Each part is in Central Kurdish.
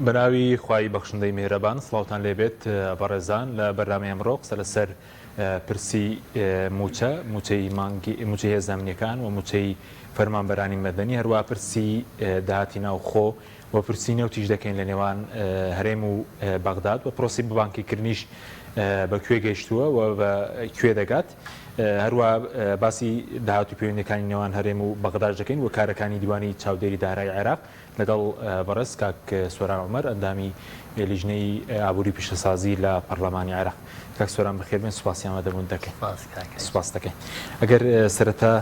بەناوی خوای بەخشندەی میهرەبان سڵاوتان لێبێت بەڕێزان لە بەرنامەی ئەمڕۆ قسە لەسەر پرسی موچەی هێزانامنیەکان و موچەی فەرمانبەرانی مەدەنی هەروە پرسی داهاتی ناوخۆ و پرسی نێوتیش دەکەین لە نێوان هەرێم و بەغداد و پرۆسی ببانکیکردنیش بەکوێ گەیشتووە و بەکوێ دەگات هەروە باسی داهات و پەیوەندیەکانی نێوان هەرێم و بەغداد دەکەین و کارەکانی دیوانی چاودێری دارایی عێراق لەگەڵ بەڕێز کاک سۆران عومەر ئەندامی لیژنەی ئابووری پیشەسازی لە پەرلەمانی عێراق. کاک سۆران بەخێربێن، سوپاسیان دەبوون دەکەین. سوپاس دەکەین. ئەگەر سەرەتا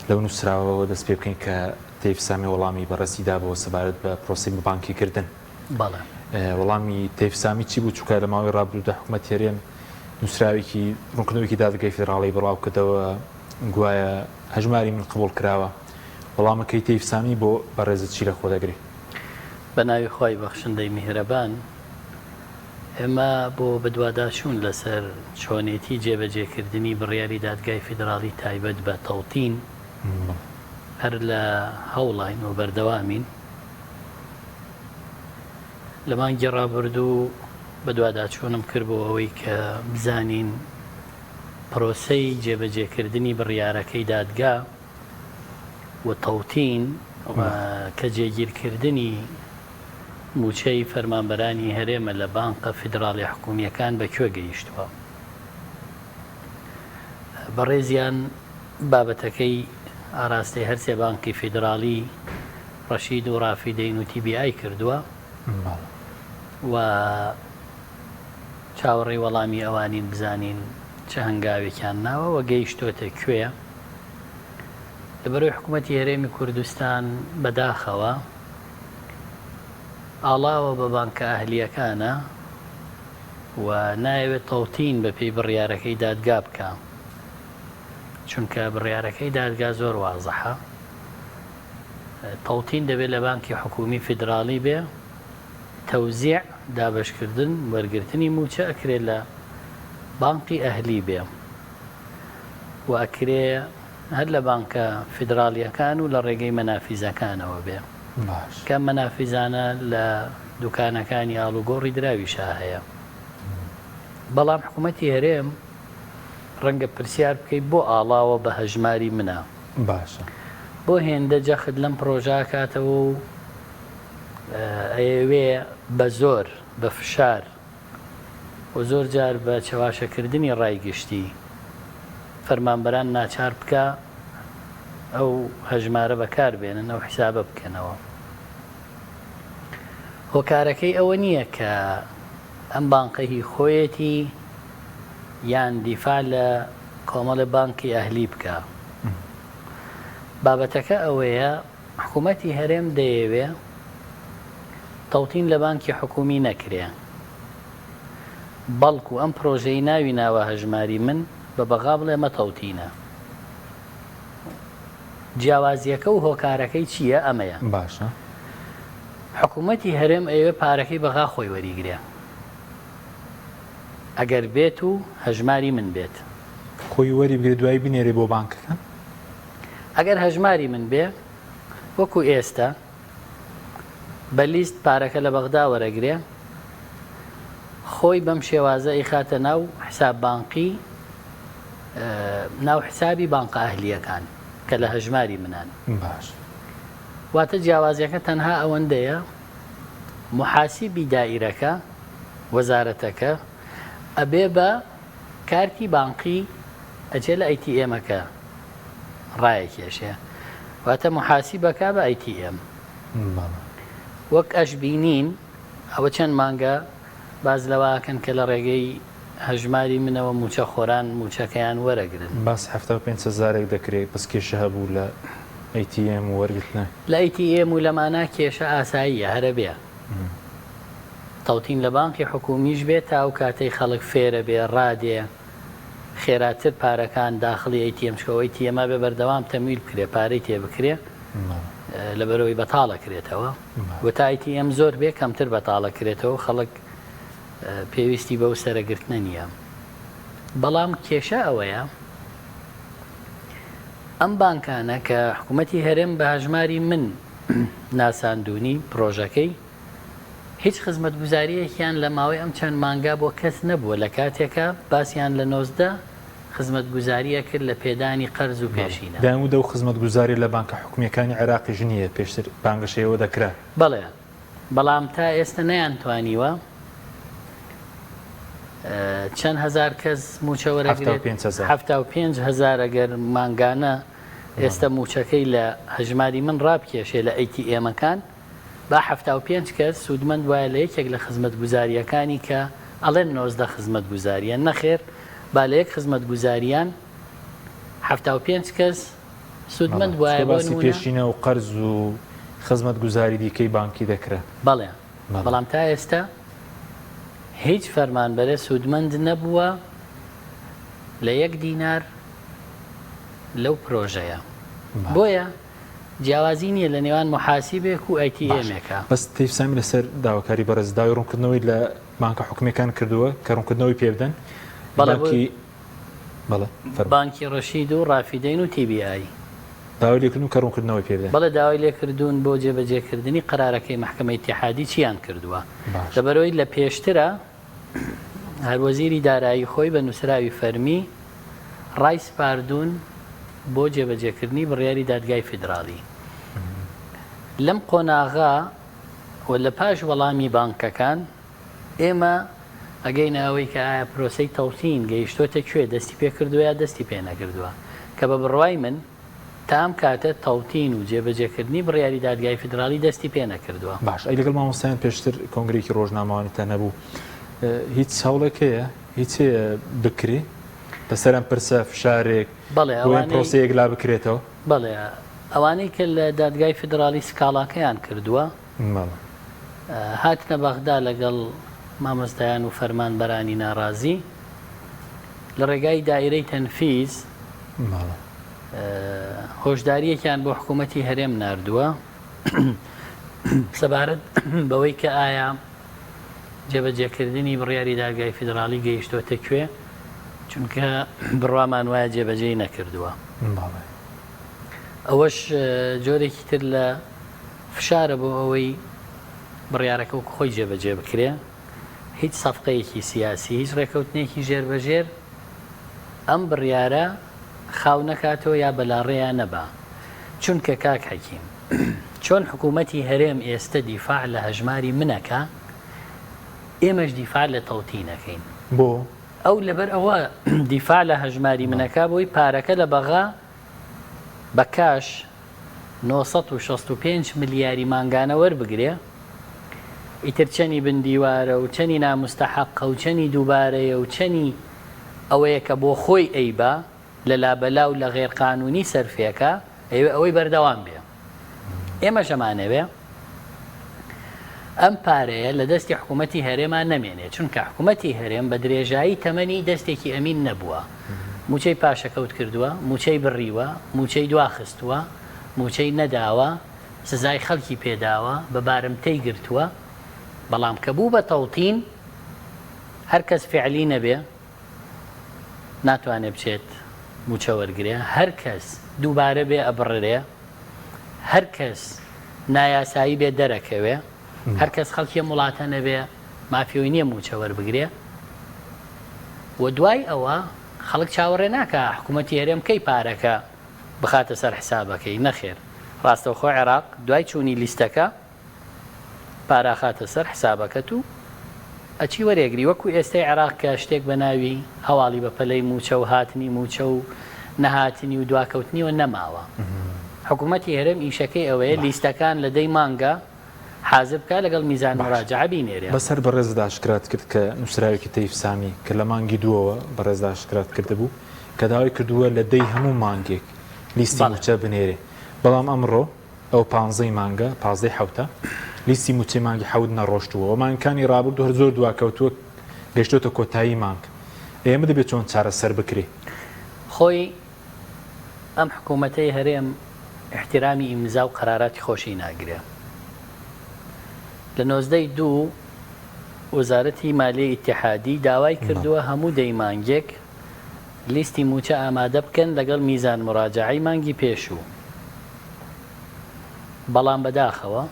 لەو نووسراوەوە دەست پێ بکەین کە تێیفسامی وەڵامی بەڕێزیدا بۆ سەبارەت بە پرۆسی بانکیکردن. وەڵامی تێیفسامی چی بوو؟ چووکە لە ماوەی ڕابردوودا حکوومەت هێرێم نووسراوێکی ڕوونکردنەوەیکی دادگای فێدراڵی بڵاو کردەوە گوایە هەژماری من قبول کراوە. وەڵامەکەی تێیفسامی بۆ بەڕێزت چی لە خۆ دەگری؟ بەناوی خوای بەخشندەی میهرەبان، ئێمە بۆ بەدواداچوون لەسەر چۆنێتی جێبەجێکردنی بڕیاری دادگای فێدراڵی تایبەت بە تەڵتین هەر لە هەوڵین و بەردەوامین. لە مانگی ڕابردوو بەدواداچوونم کرد بۆ ئەوەی کە بزانین پرۆسەی جێبەجێکردنی بڕیارەکەی دادگا و تەڵتین کە جێگیرکردنی موچەی فەرمانبەرانی هەرێمە لە بانقە فیدراڵی حکوومیەکان بەکوێ گەیشتووە. بەڕێزیان بابەتەکەی ئاراستەی هەرسێ بانکی فیدراڵی ڕەشید و ڕافیدەین و TBI کردووە و چاوەڕێی وەڵامی ئەوانین بزانین چه هەنگاوێکیان ناوە و گەیشتۆتە کوێ. لەبەرەوەی حکوومەتی هەرێمی کوردستان بەداخەوە ئاڵاوە بە بانکە ئەهلیەکانە و نایەوێت تەڵتین بە پێی بڕیارەکەی دادگا بکە، چونکە بڕیارەکەی دادگا زۆر وازەحە. تەڵتین دەبێت لە بانکی حکومی فیدراڵی بێ، تەوزیع دابەشکردن وەرگرتنی موچە ئەکرێت لە بانکی ئەهلی بێ و ئەکرێ هەر لە بانکە فیدراڵیەکان و لە ڕێگەی مەنافیزەکانەوە بێ کە مەنافیزانە لە دوکانەکانی ئاڵوگۆڕی دراویشە هەیە. بەڵام حکوومەتی هەرێم ڕەنگە پرسیار بکەیت بۆ ئاڵاوە بە هەژماری منە، باشە بۆ هێندە جەخت لەم پرۆژە کاتەوە و ئەوێ بە زۆر بە فشار و زۆر جار بە چەواشەکردنی ڕایگشتی فەرمانبەران ناچار بکە ئەو هەژمارە بەکار بێنن، ئەو حیسابە بکەنەوە. هۆکارەکەی ئەوە نییە کە ئەم بانقەهی خۆیەتی یان دیفاع لە کۆمەڵە بانکی ئەهلی بکە. بابەتەکە ئەوەیە حکوومەتی هەرێم دەیەوێ تەڵتین لە بانکی حکومی نەکرێ، بەڵکو ئەم پرۆژەی ناوی ناوە هەژماری من بە بەغا بڵێ مە تەڵتینە. جیاوازیەکە و هۆکارەکەی چییە؟ ئەمەیە. باشە حکوومەتی هەرێم ئەوێ پارەکەی بەغا خۆی وەریگرێ، ئەگەر بێت و هەژماری من بێت خۆی وەری بگرێت دوای بنێرێ بۆ بانکەکان. ئەگەر هەژماری من بێ وەکو ئێستا بە لیست پارەکە لە بەغدا وەرەگرێ، خۆی بەم شێوازە ئیخاتە ناو حساب بانقی، ناو حسابی بانقە ئەهلیەکان کە لە هەژماری منان. باش واتە جیاوازیەکە تەنها ئەوەندەیە محاسیبی دائیرەکە وەزارەتەکە ئەبێ بە کارتی بانقی ئەجێ لە ATM-ەکە ڕایەکێشێ، واتە محاسیبەکە بە ATM. وەک ئەش بینین ئەوە چەند مانگە باز لەواکەن کە لە ڕێگەی هەژماری منەوە موچە خۆران موچەکەیان وەرەگرن. باس 75,000 دەکرێت پس کێشە هەبوو لە ATM و وەرگرتنە لە ATM و لەمانە کێشە ئاساییە هەرە بێ. تەڵتین لە بانکی حکومیش بێت تا ئەو کاتەی خەڵک فێرە بێ ڕادێ خێراتر پارەکان داخلی ATM شکەوەی ATM بێ بەردەوام تەمویل بکرێ، پارەی تێ بکرێ لەبەرەوەی بەتاڵەکرێتەوە و تا ATM زۆر بێ کەمتر بەتاڵەکرێتەوە، خەڵک پێویستی بەو سەرەگرتنە نییە. بەڵام کێشە ئەوەیە ئەم بانکانە کە حکوومەتی هەرێم بە هەژماری من ناساندوونی پرۆژەکەی هیچ خزمەت گوزاریەکیان لە ماوەی ئەم چەند مانگا بۆ کەس نەبووە لە کاتێکە باسییان لە 90 خزمەت گوزاریە کرد لە پێدانی قەرز و پێشینە دامودە و خزمەت گوزاری لە بانکە حکومیەکانی عێراقی ژنیە پێشتر بانگەشەوە دەکرا بەڵێ بەڵام تا ئێستا نەیانتوانیوە چەند هزار کەس موچەوەرەگرێت 75,000 ئەگەر مانگانە ئێستا موچەکەی لە هەژماری من ڕابکێشێ لە ئەیتیئێمەکان با 75 کەس سوودمەند وایە لە یەکێک لە خزمەت گوزاریەکانی کە ئەڵێن 90 خزمەت گوزاریە نەخێر با لە یەک خزمەت گوزاریان 75 کەس سوودمەند وایە باسی پێشینە و قەرز و خزمەت گوزاری دیکەی بانکی دەکرا بەڵێ بەڵام تا ئێستا هیچ فەرمانبەرە سوودمەند نەبووە لە 1 دینار لەو پرۆژەیە بۆیە جیاوازی نییە لە نێوان محاسیبێک و ئەیتیئێمێکە بەس تیفسامی لەسەر داواکاری بەڕێزداوی ڕوونکردنەوەی لە بانکە حکومیەکان کردووە کە ڕوونکردنەوەی پێ بدەن بانکی ڕەشید و ڕافیدەین و TBI داوای لێکردن و کە ڕوونکردنەوەی پێ بدەن بەڵێ داوای لێکردوون بۆ جێبەجێکردنی قەرارەکەی محکەمەی ئیتیحادی چیان کردووە لەبەرەوەی لە پێشترە هەروەزیری دارایی خۆی بە نووسراوی فەرمی ڕای سپاردوون بۆ جێبەجێکردنی بڕیاری دادگای فیدراڵی لەم قۆناغا و لە پاش وەڵامی بانکەکان ئێمە ئەگەینەوەی کە ئایا پرۆسەی تەوتین گەیشتۆتە کوێ دەستی پێ کردووە یا دەستی پێ نەکردووە کە بە بڕوای من تا ئەم کاتە تەوتین و جێبەجێکردنی بڕیاری دادگای فیدراڵی دەستی پێ نەکردووە باش ئەی لەگەڵ مامۆستایان پێشتر کۆنگرێکی ڕۆژنامەوانی تا نەبوو هیچ هەوڵێکەیە هیچ بکری لەسەرم پرسە فشارێک پرۆسەیەک لا بکرێتەوە بەڵێ ئەوانەی کە لە دادگای فیدراڵی سکاڵاکەیان کردووە هاتنە بەغدا لەگەڵ مامۆستایان و فەرمانبەرانی ناڕازی لە ڕێگای دایرەی تەنفیز هۆشداریەکیان بۆ حکوومەتی هەرێم ناردووە سەبارەت بەوەی کە ئایا جێبەجێکردنی بڕیاری دادگای فیدراڵی گەیشتۆتە کوێ چونکە بڕوامان وایە جێبەجێی نەکردووە ئەوەش جۆرێکی تر لە فشارە بۆ ئەوەی بڕیارەکە و خۆی جێبەجێ بکرێ هیچ سەفقەیەکی سیاسی هیچ ڕێکەوتنێکی ژێربەژێر ئەم بڕیارە خاو نەکاتەوە یا بەلاڕێیە نەبا چونکە کاک حەکیم چۆن حکوومەتی هەرێم ئێستا دیفاع لە هەژماری منەکە ئێمەش دیفاع لە تەوتینەکەین بۆ ئەو لەبەر ئەوە دیفاع لە هەژماری منەکە بۆی پارەکە لە بەغا بە کاش 965 ملیاری مانگانە وەربگرێ ئیتر چەنی بندیوارە و چەنی نامستەحەقە و چەنی دووبارەیە و چەنی ئەوەیە کە بۆ خۆی ئەیبا لە لابەلا و لە غێرقانونی سەرفێکە ئەوەی بەردەوام بێ ئێمە ژەمانەوێ ئەم پارەیە لە دەستی حکوومەتی هەرێمان نەمێنێت چونکە حکوومەتی هەرێم بە درێژایی تەمەنی دەستێکی ئەمین نەبووە موچەی پاشەکەوت کردووە موچەی بڕیوە موچەی دواخستووە موچەی نەداوە سزای خەڵکی پێداوە بە بارمتەی گرتووە بەڵام کە بوو بە تەوتین هەر کەس فعلی نەبێ ناتوانێت بچێت موچە وەرگێ هەر کەس دووبارە بێ ئەبڕێ هەر کەس نایاسایی بێ دەرەکەوێ هەر کەس خەڵکی وڵاتە نەبێ مافیۆی نییە موچە وەربگرێ و دوای ئەوە خەڵک چاوەڕێ ناکە حکوومەتی هەرێم کەی پارەکە بخاتە سەر حسابەکەی نەخێر ڕاستەوخۆ عێراق دوای چوونی لیستەکە پاراخاتە سەر حسابەکەت و ئەچی وەرێگری وەکو ئێستای عێراق کە شتێک بە ناوی هەواڵی بە پەلەی موچە و هاتنی موچە و نەهاتنی و دواکەوتنیوە نەماوە حکوومەتی هەرێم ئیشەکەی ئەوەیە لیستەکان لە دەی مانگە حازر بکە لەگەڵ میزان مراجعە بینێرێ بەسەر بەڕێزدا شکرات کرد کە نووسراوێکی تەیفسامی کە لە مانگی دووەوە بەڕێزدا شکرات کرده بوو کە داوای کردووە لە دەی هەموو مانگێک لیستی موچە بنێرێ بەڵام ئەمڕۆ ئەو 15 مانگە 15 حوتە لیستی موچەی مانگی حەوت نەڕۆشتووە و مانگەکانی ڕابرد هەر زۆر دواکەوتووە گەشتۆتە کۆتایی مانگ ئێمە دەبێت چۆن چارەسەر بکرێ خۆی ئەم حکوومەتەی هەرێم احتیرامی ئیمزا و قەراراتی خۆشی ناگرێ لە 92 وەزارەتی مالیە ئیتیحادی داوای کردووە هەموو دەیمانگێک لیستی موچە ئامادە بکەن لەگەڵ میزان مراجعەی مانگی پێشوو بەڵام بەداخەوە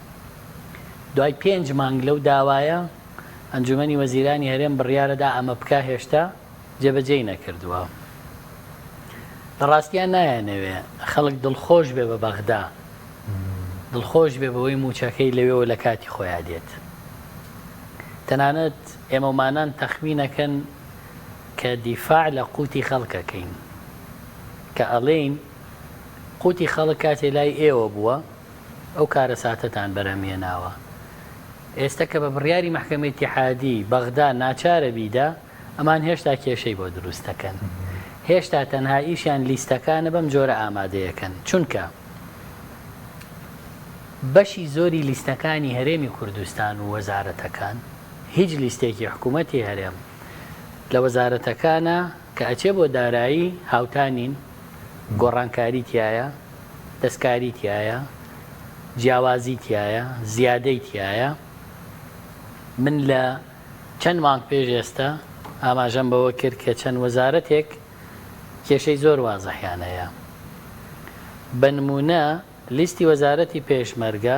دوای 5 مانگ لەو داوایە ئەنجومەنی وەزیرانی هەرێم بڕیارەدا ئەمە بکە هێشتا جێبەجێی نەکردووە. لە ڕاستیان نایانەوێ خەڵک دڵخۆش بێ بە بەغدا، دڵخۆش بێ بەوەی موچەکەی لەوێەوە لە کاتی خۆیان دێت. تەنانەت ئێمەمانان تەخمینەکەن کە دیفاع لە قوتی خەڵکەکەین، کە ئەڵێین قوتی خەڵک کاتێ لای ئێوە بووە ئەو کارە ساتەتان بەرەمێناوە. ئێستا کە بە بڕیاری مەحکەمەی ئیتیحادی بەغدا ناچارە بیدا، ئەمان هێشتا کێشەی بۆ دروستەکەن، هێشتا تەنها ئیشیان لیستەکانە بەم جۆرە ئامادەیەکەن. چونکە بەشی زۆری لیستەکانی هەرێمی کوردستان و وەزارەتەکان هیچ لیستێکی حکوومەتی هەرێم لە وەزارەتەکانە کە ئەچێ بۆ دارایی هاوتانین، گۆڕانکاری تایە، دەستکاری تایە، جیاوازی تایە، زیادەی تایە. من لە چەند مانگ پێش ئێستا ئاماژەم بەوە کرد کە چەند وەزارەتێک کێشەی زۆر وازەحیانەیە. بە نمونە لیستی وەزارەتی پێشمەرگە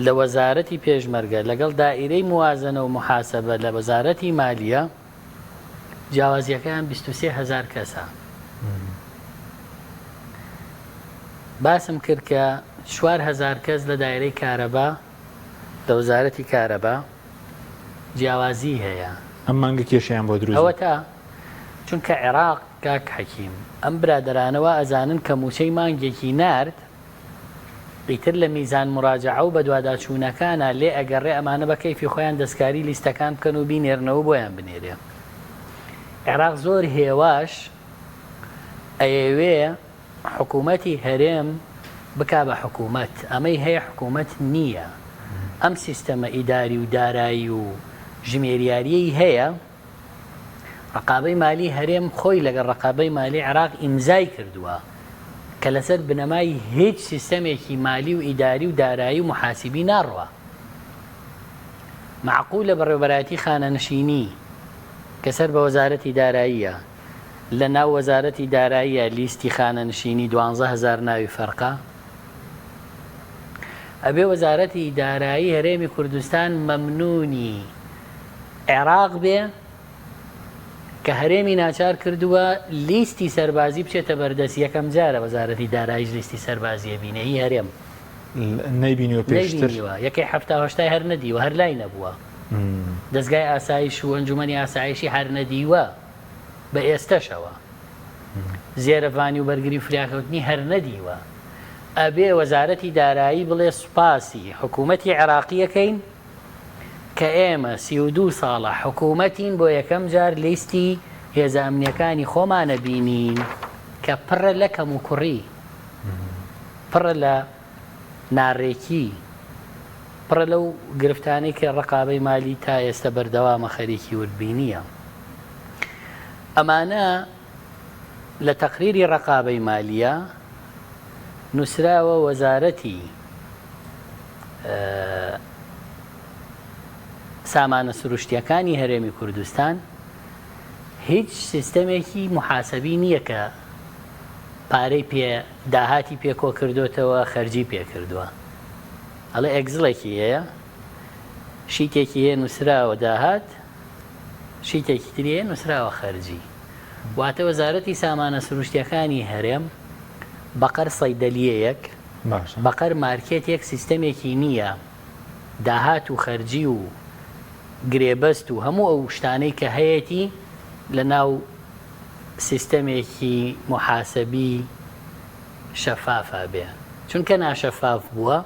لە وەزارەتی پێشمەرگە لەگەڵ دائیرەی موازنە و محاسبە لە وەزارەتی مالیە جیاوازیەکەیان 23,000 کەسە. باسم کرد کە 4,000 کەس لە دایرەی کارەبا لە وەزارەتی کارەبا جیاوازی هەیە. ئەم مانگە کێشیان بۆ دروست ئەوە تا چونکە عێراق کاک حەکیم ئەم برادرانەوە ئەزانن کە موچەی مانگێکی نارد ئیتر لە میزان مراجعە و بە دوواداچوونەکانە لێ ئەگەڕێ ئەمانە بە کەیفی خۆیان دەستکاری لیستەکان بکەن و بینێرنەوە بۆیان بنێرێ. عێراق زۆر هێواش ئەیەوێ حکوومەتی هەرێم بکا بە حکوومەت، ئەمەی هەیە حکوومەت نییە. ئەم سیستەمە ئیداری و دارایی و ژمێریاریەی هەیە. ڕقابەی مالی هەرێم خۆی لەگەڵ ڕقابەی مالی عێراق ئیمزای کردووە کە لەسەر بنەمای هیچ سیستەمێکی مالی و ئیداری و دارایی و محاسبی ناڕوە. معقولە بەڕێوەبەرایەتی خانەنشینی کە سەر بە وەزارەتی داراییە، لە ناو وەزارەتی داراییە لیستی خانەنشینی 12,000 ناوی فەرقا، ئەبێ وەزارەتی دارایی هەرێمی کوردستان مەمنونی عێراق بێ کە هەرێمی ناچار کردووە لیستی سەربازی بچێتە بەردەست. یەکەم جارە وەزارەتی داراییش لیستی سەربازیە بینێ، هی هەرێم نەیبینیوە پێشتر، یەکەی 70 هەر نەدیوە، هەر لای نەبووە. دەستگای ئاسایش و ئەنجومەنی ئاسایشی هەر نەدیوە بە ئێستەشەوە، زێرەڤانی و بەرگری فراکەوتنی هەر نەدیوە. ئەبێ وەزارەتی دارایی بڵێ سوپاسی حکوومەتی عێراقیەکەین کە ئێمە 32 ساڵە حکوومەتین بۆ یەکەم جار لیستی هێزە ئەمنیەکانی خۆمانە بینین کە پڕە لە کەم و کوڕی، پڕە لە ناڕێکی، پڕە لەو گرفتانەی کە ڕقابەی مالی تا ئێستا بەردەوامە خەریکی وردبینیە. ئەمانە لە تەقریری ڕقابەی مالیە نووسراوە وەزارەتی سامانە سروشتیەکانی هەرێمی کوردستان هیچ سیستەمێکی محاسبی نییە کە پارەی پێ داهاتی پێکۆ کردوتەوە خەرجی پێ کردووە. ئەڵێ ئەگزڵێکی هەیە، شیتێکی هەیە نووسراوە داهات، شیتێکی تری هەیە نووسراوە خەرجی. واتە وەزارەتی سامانە سروشتیەکانی هەرێم بەقەر سەیدەلیەیەک، بەقەر مارکێتێک سیستەمێکی نییە داهات و خەرجی و گرێبەست و هەموو ئەو شتانەی کە هەیەی لە ناو سیستەمێکی محاسبی شەفافە بێ. چونکە ناشەفاف بووە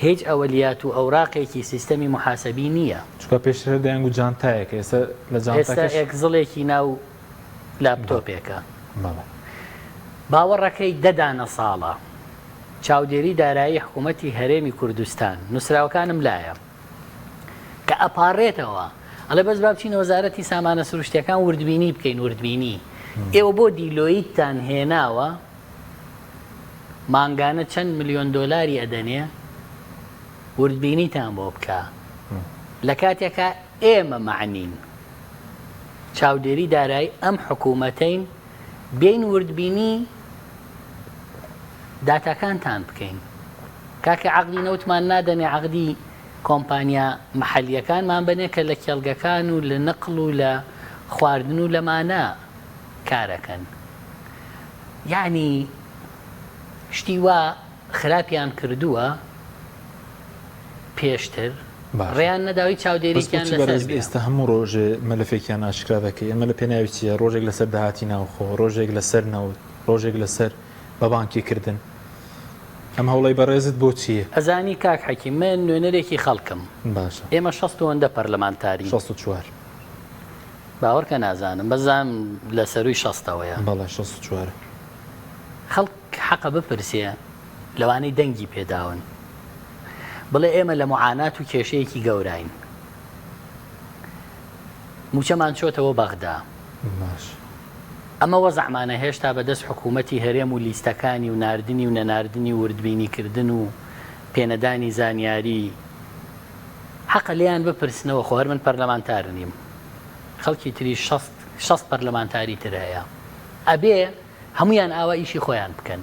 هیچ ئەوەلیات و ئەوراقێکی سیستەمی محاسبی نییە. چکە پێشتر دەنگ و جانتایەکە، ئێستا لە جانتاکەش ئێکزڵێکی ناو لاپتۆپێکە. باوەڕەکەی دەدانە ساڵە چاودێری دارایی حکوومەتی هەرێمی کوردستان نووسراوەکانم لایە کە ئەپارڕێتەوە. ئەڵێ بەس با بچینە وەزارەتی سامانە سروشتیەکان وردبینی بکەین. وردبینی ئێوە بۆ دیلۆیتتان هێناوە مانگانە چەند ملیۆن دۆلاری ئەدەنێ وردبینیتان بۆ بکە، لە کاتێکە ئێمە معنین چاودێری دارایی ئەم حکوومەتەین بین وردبینی داتاکانتان بکەین. کاکە عەقدی نەوتمان نادەنێ عەقدی کۆمپانیا مەحەلیەکانمان بنێ کە لە کێڵگەکان و لە نەقڵ و لە خواردن و لەمانە کارەکەن. یعنی شتی وا خراپیان کردووە پێشتر ڕێیان نەداوی چاودێریکیان لەسەر بێ. ئێستا هەموو ڕۆژێ مەلەفێکیان ئاشکرا دەکەی. ئەمە لە پێناوی چیە؟ ڕۆژێک لەسەر داهاتی ناوخۆ، ڕۆژێک لەسەر نەوت، ڕۆژێک لەسەر بەبانکیکردن. ئەم هەوڵی بەڕێزت بۆ چییە؟ ئەزانی کاک حەکیم من نوێنەرێکی خەڵکم. باشە. ئێمە 60 پەرلەمانتاری 64 باوەڕکە نازانم بەزام لە سەروی 60ەوەیە. بەڵێ 64 خەڵک حەقە بپرسێ لەوانەی دەنگی پێداون بڵێ ئێمە لە معانات و کێشەیەکی گەوراین. موچەمان چۆتەوە بەغدا. باش. ئەمە وەزعمانە هێشتا بەدەست حکوومەتی هەرێم و لیستەکانی و ناردنی و نەناردنی وردبینیکردن و پێنەدانی زانیاری حەقە لێیان بپرسنەوە. خۆ هەر من پەرلەمانتار نیم، خەڵکی تری 60 پەرلەمانتاری تر هەیە. ئەبێ هەمویان ئاوا ئیشی خۆیان بکەن،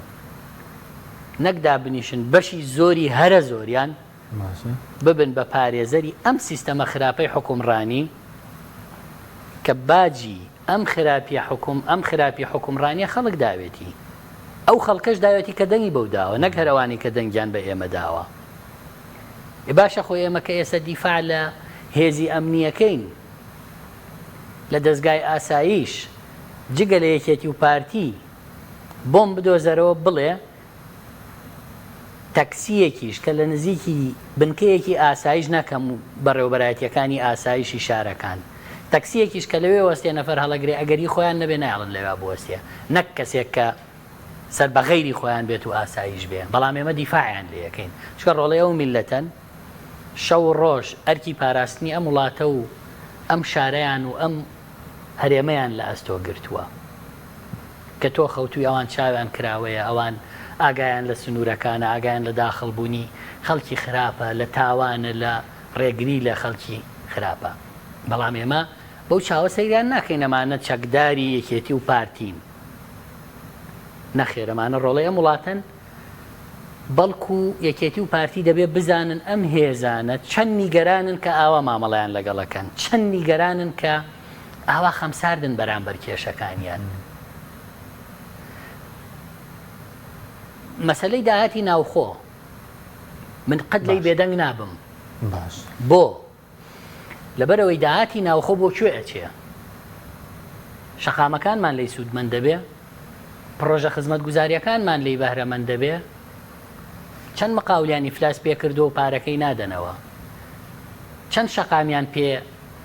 نەکدا بنیشن بەشی زۆری هەرە زۆریان ببن بە پارێزەری ئەم سیستەمە خراپەی حکومڕانی کە باجی ئەم خراپی حکومڕانیە خەڵک داوێتی. ئەو خەڵکەش داوێتی کە دەنگی بەو داوە، نەک هەروانی کە دەنگیان بە ئێمە داوە. باشە خۆ ئێمە کە ئێستا دیفاع لە هێزی ئەمنیەکەین لە دەستگای ئاسایش جگە لە یەکێتی و پارتی بۆم بدۆزەرەوە بڵێ تەکسیەکیش کە لە نزیکی بنکەیەکی ئاسایش نەکەم بەڕێوەبەرایەتیەکانی ئاسایشی شارەکان، تەکسیەکیش کە لەوێ وەستێ نەفەر هەڵەگرێ ئەگەری خۆیان نەبێ نایڵن لەوێ بوەستێ، نەک کەسێک کە سەر بە غەیری خۆیان بێت و ئاسایش بێ. بەڵام ئێمە دیفاعیان لێ یەکەین، چکە ڕۆڵەیە و میلەتەن شەو ڕۆژ ئەرکی پاراستنی ئەم وڵاتە و ئەم شارەیان و ئەم هەرێمەیان لە ئەستۆ گرتووە کە تۆ خەوتوی ئەوان چاویان کراوەیە، ئەوان ئاگایان لە سنوورەکانە، ئاگایان لە داخڵبوونی خەڵکی خراپە، لە تاوانە، لە ڕێگری لە خەڵکی خراپە. بەڵام ئێمە بەو چاوە سەیریان ناکەین ئەمانە چەکداری یەکێتی و پارتین. نەخێر ئەمانە ڕۆڵەی ئەم وڵاتەن، بەڵکو یەکێتی و پارتی دەبێ بزانن ئەم هێزانە چەند نیگەرانن کە ئاوا مامەڵەیان لەگەڵەکەن، چەند نیگەرانن کە ئاوا خەمساردن بەرامبەر کێشەکانیان. مەسەلەی داهاتی ناوخۆ من قەت لەی بێدەنگ نابم. باش. بۆ لەبەرەوەی داهاتی ناوخۆ بۆ کوێ ئەچێ؟ شەقامەکانمان لی سوودمەند دەبێ، پرۆژە خزمەت گوزاریەکانمان لی بەهرەمەند دەبێ، چەند مەقاولیان ئیفلاس پێ کردو و پارەکەی نادەنەوە، چەند شەقامیان پێ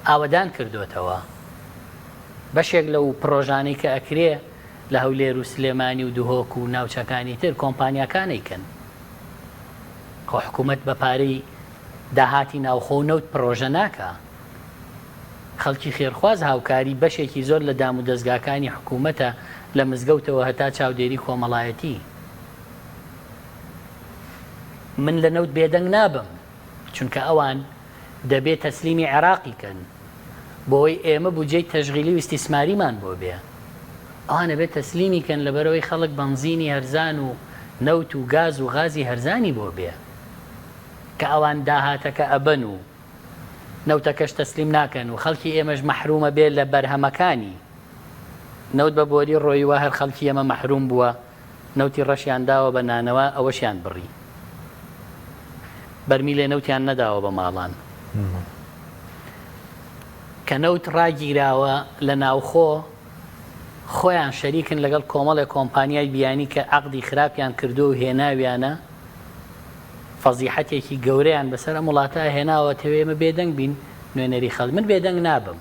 ئاوەدان کردوتەوە. بەشێک لەو پرۆژانەی کە ئەکرێ لە هەولێر و سلێمانی و دوهۆک و ناوچەکانی تر کۆمپانیاکانیکەن. خۆ حکوومەت بە پارەی داهاتی ناوخۆ و نەوت پرۆژە ناکە. خەڵکی خێرخواز هاوکاری بەشێکی زۆر لە دام و دەستگاکانی حکوومەتە لە مزگەوتەوە هەتا چاودێری کۆمەڵایەتی. من لە نەوت بێدەنگ نابم، چونکە ئەوان دەبێت تەسلیمی عێراقیکەن بۆی ئێمە بودجەی تەشغیلی و ئیستیسماریمان بۆ بێ. ئەوانە بێت تەسلیمیکەن لەبەرەوەی خەڵک بەنزینی هەرزان و نەوت و گاز و غازی هەرزانی بۆ بێ کە ئەوان داهاتەکە ئەبەن و نەوتەکەش تەسلیم ناکەن و خەڵکی ئێمەش مەحرومە بێت لە بەرهەمەکانی نەوت بە بۆری ڕۆیوە. هەر خەڵکی ئێمە مەحروم بووە، نەوتی ڕەشیان داوە بە نانەوە، ئەوەشیان بڕی، بەرمی لێ نەوتیان نەداوە بە ماڵان. کە نەوت ڕاگیراوە لە ناوخۆ، خۆیان شەریکن لەگەڵ کۆمەڵێک کۆمپانیای بیانی کە عەقدی خراپیان کردو و هێناویانە، فەزیحەتێکی گەورەیان بەسەر ئەم وڵاتە هێناوە. تەوێ ئێمە بێدەنگ بین نوێنەری خەڵک. من بێدەنگ نابم،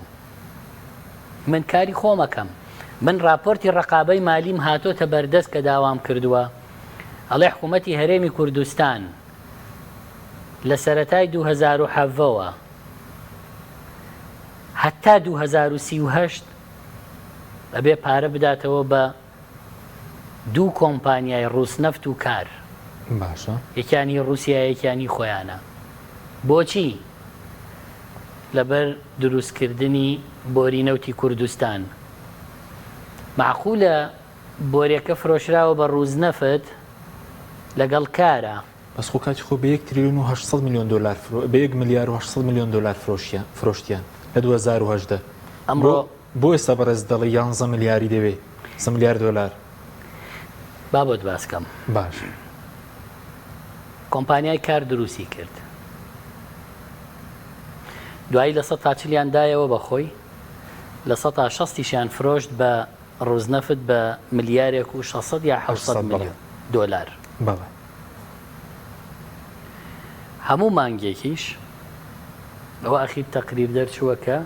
من کاری خۆمەکەم. من راپۆرتی ڕقابەی مالیم هاتۆتە بەردەست کە داوام کردووە، ئەڵێ حکوومەتی هەرێمی کوردستان لە سەرەتای 2007ەوە هەتا 2038 ئەبێ پارە بداتەوە بە دوو کۆمپانیای ڕووسنەفت و کار. باشە. یەکیانی ڕووسیا، یەکیانی خۆیانە. بۆچی؟ لەبەر دروستکردنی بۆری نەوتی کوردستان. معقولە بۆرێکە فرۆشراوە بە ڕووزنەفت لەگەڵ کارە بەس خۆ کاتی خۆ بە 1 تریلیۆن و 800 میلیۆن دلار بە 1 میلیارد و 800 میلیۆن دلار فرۆشتیان لە 2010 ئەمڕۆ بۆ ئێستا بەڕێز دەڵی 11 میلیاری دەوێ 100 میلیارد دلار بابەت باسکەم باش کۆمپانیای کار دروستی کرد دوایی لە 140 دایەوە بەخۆی لە 160 فرۆشت بە ڕۆزنەفت بە ملیارێک و 600 یا 700 میلیۆن دلار بەڵێ هەموو مانگێکیش ئەوە ئەخیر تەقریب دەرچووەکە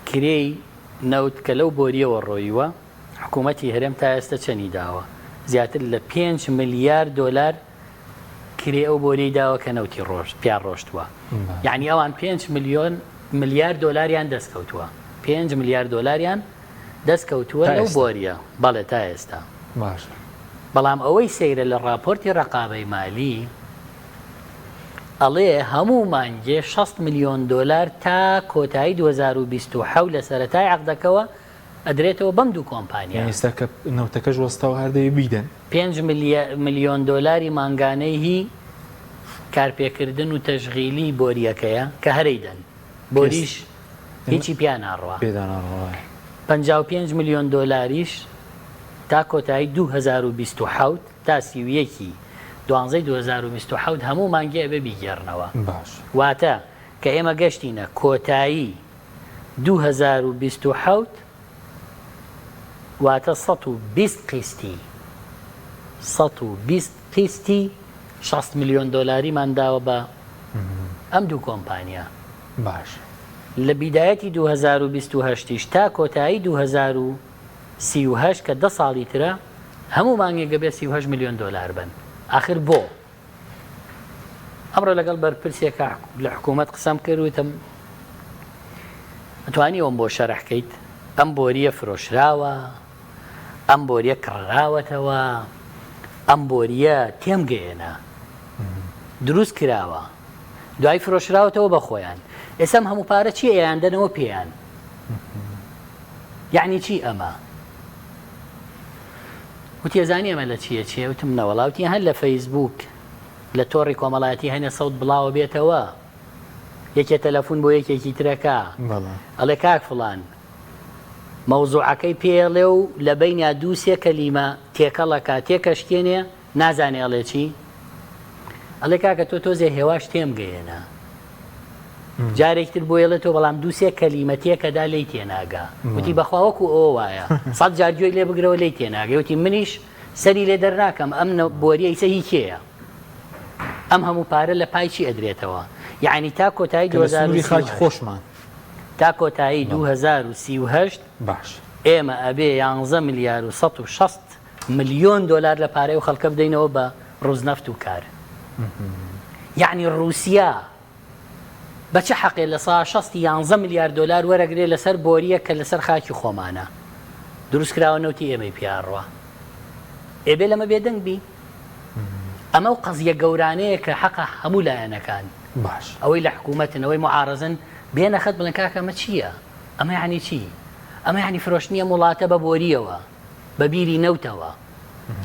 کرێی نەوت کە لەو بۆریەوە ڕۆیوە حکوومەتی هەرێم تا ئێستا چەنی داوە زیاتر لە 5 میلیارد دلار کرێ ئەو بۆری داوە کە نەوتی ڕۆژ پیان ڕۆشتووە یعنی ئەوان 5 میلیارد دلاریان دەستکەوتووە 5 میلیارد دلاریان دەستکەوتووە لەو بۆریە بەڵێ تا ئێستا باش بەڵام ئەوەی سەیرە لە راپۆرتی ڕقابەی مالی ئەڵێ هەموو مانگێ 6 میلیۆن دلار تا کۆتایی 2027 لە سەرەتای عەقدەکەوە ئەدرێتەوە بەم دوو کۆمپانیا ئێستا کە نەوتەکەش وەستاوە هەردەوێ بیدەن 5 میلیۆن دلاری مانگانەی هی کارپێکردن و تەشغیلی بۆریەکەیە کە هەرەیدەن بۆریش هیچی پیان ناڕوە 55 میلیۆن دلاریش تا کۆتایی 2027 تا سیویەکی 2027 هەموو مانگی ئەبێ بیگێڕنەوە باش واتە کە ئێمە گەشتینە کۆتایی 2027 واتە 120 قستی 120 قستی 60 میلیۆن دلاریمان داوە بە ئەم دوو کۆمپانیا باش لە بیدایەتی 2028 تا کۆتایی 2038 کە 10 ساڵی ترە هەموو مانگێک گەبێ 38 میلیۆن دلار بن آخر بۆ ئەمڕۆ لەگەڵ بەرپرسێکە لە حکوومەت قسەم کردوتم ئەتوانیەوەم بۆ شەرحکەیت ئەم بۆریە فرۆشراوە ئەم بۆریە کڕراوەتەوە ئەم بۆریە تێمگەێنە دروست کراوە دوای فرۆشراوەتەوە بە خۆیان ئێسم هەموو پارە چی ئەیاندەنەوە پێیان یعنی چی ئەمە وتێزانی ئەمە لە چیە چێ وتم نەوەڵاوتی هەن لە فەیسبوک لە تۆڕی کۆمەڵایەتی هەنە سەوت بڵاوە بێتەوە یەکێ تەلەفۆن بۆ یەکێکی ترەکە ئەڵێ کاک فڵان مەوزوعەکەی پێڵێ و لە بینیا دوو سێ کەلیمە تێکەڵەکە تێکەشتێنێ نازانێ ئەڵێ چی ئەڵێ کاکە تۆ تۆزێ هێواش تێمگەیەنە جارێکتر بۆ ێڵێتەوە بەڵام دوو سێ کەلیمە تێکەدا لی تێناگا وتی بەخواوەکو ئەوە وایە 100 جار گوێی لێ بگرەوە لی تێناگە وتی منیش سەری لێ دەرناکەم ئەم بۆریە ئیسە هی کێیە ئەم هەموو پارە لە پایچی ئەدرێتەوە یعنی تا کۆتایی 2038 خۆشمان تا کۆتایی 2038 باش ئێمە ئەبێ 11 میلیارد و 160 میلیۆن دلار لە پارەی و خەڵکە بدەینەوە بە ڕوزنەفت و کار یعنی رووسیا بە چه حەقێ لە 11 میلیارد دلار وەرەگرێ لەسەر بۆریە کە لەسەر خاکی خۆمانە دروست کراوە نەوتی ئێمەی پیاڕوە ئێبێ لەمە بێدەنگ بی ئەمە و قەزیە گەورانەیە کە حەقە هەموو لایەنەکان باش ئەوەی لە حکوومەتن ئەوەی معارەزن بێنەخەت بڵێن کاکە ئەمە چییە ئەمە یعنی چی ئەمە یعنی فرۆشتنیە وڵاتە بە بۆریەوە بە بیری نەوتەوە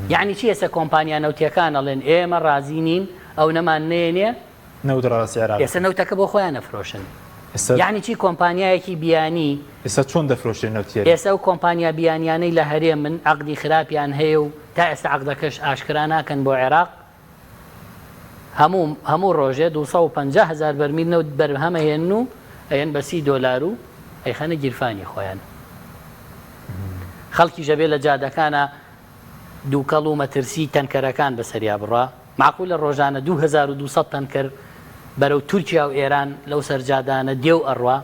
یعنی چی ئێستا کۆمپانیا نەوتیەکان ئەڵێن ئێمە ڕازی نین ئەو نەمان نێنێ ئێستا نەوتەکە بۆ خۆیان نەفرۆشن یعنی چی کۆمپانیایەکی بیانی ئێستا چۆن دەفرۆشێن نەوتیە ئێستا و کۆمپانیا بیانیانەی لە هەرێ من عەقدی خراپیان هەیە و تا ئێستا عەقدەکەش ئاشکرا ناکەن بۆ عێراق هەموو ڕۆژێ 250,000 بەرمیل نەوت بەرهەمەهێن و ئەیەن بە 30 دلار و ئەیخەنە گیرفانی خۆیان خەڵکی ژەبێ لە جادەکانە دووکەڵ و مەترسی تەنکەرەکان بەسەریا بڕا معقول لە ڕۆژانە 2200 تەنکەر بەرەو تورکیا و ئێران لەو سەرجادانە دێو ئەڕوا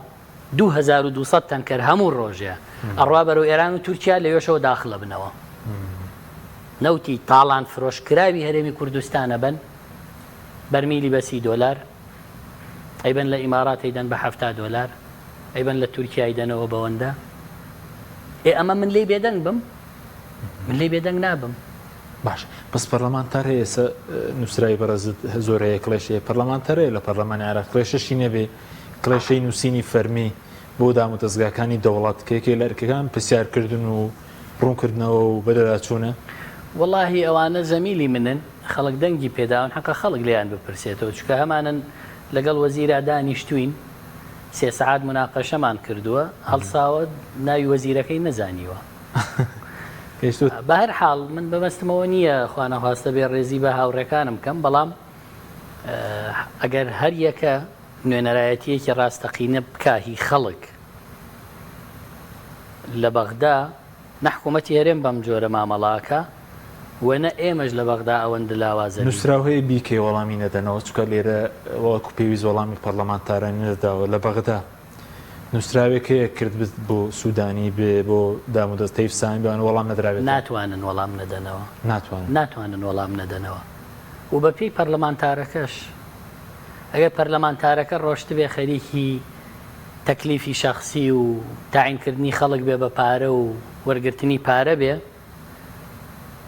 2200 تەنکەر هەموو ڕۆژێ ئەڕوا بەرەو ئێران و تورکیا لەوێشەوە داخلە بنەوە نەوتی تاڵان فرۆشکراوی هەرێمی کوردستانە بن بەرمیلی بە 30 دلار ئەیبەن لە ئیمارات ئەیدەن بە 70 دلار ئەیبەن لە تورکیا ئەیدەنەوە بەوەندە ئەمە من لێ بێدەنگ بم من لێ بێدەنگ نابم باش بەس پەرلەمانتار هەیە ئێستا نووسرای بەرەزت زۆرەیە کڵێشەیە پەرلەمانتارەیە لە پەرلەمانی عێراق کڵێشەشی نەبێ کڵێشەی نووسینی فەرمی بۆ داموتەزگاکانی دەوڵاتکەیەکێ لە ئەرکەکان پرسیارکردن و ڕوونکردنەوە و بەدەداچوونە واللهی ئەوانە زەمیلی منن خەڵک دەنگی پێداون حەقە خەڵک لیان بپرسێتەوە چکە هەمانن لەگەڵ وەزیرا دانیشتوین 3 سەعات مناقەشەمان کردووە هەڵساوە ناوی وەزیرەکەی نەزانیوە. بە هەر حاڵ من بەمەستمەوە نییە خوانەخواستە بێ ڕێزی بە هاوڕێکانم بکەم، بەڵام ئەگەر هەر یەکە نوێنەرایەتیەکی ڕاستەقینە بکاهی خەڵک لە بەغدا نەحکوومەتی هەرێم بەم جۆرە مامەڵاکە وەنە ئێمەش لە بەغدا ئەوەندە لاوازە نووسراوهەیە بیکەی وەڵامی نەدەنەوە چکە لێرە وەکو پێویست وەڵامی پەرلەمانتارانی نەداوە لە بەغدا نووسراوێکەیە کرد بۆ سوودانی بێ بۆ دامودەستەی فسانی بەوان وەڵام نەدراوێت ناتوانن وەڵام نەدەنەوە ناتوانن وەڵام نەدەنەوە و بە پێی پەرلەمانتارەکەش ئەگەر پەرلەمانتارەکە ڕۆشت بێ خەریکی تەکلیفی شەخسی و تاعینکردنی خەڵک بێ بە پارە و وەرگرتنی پارە بێ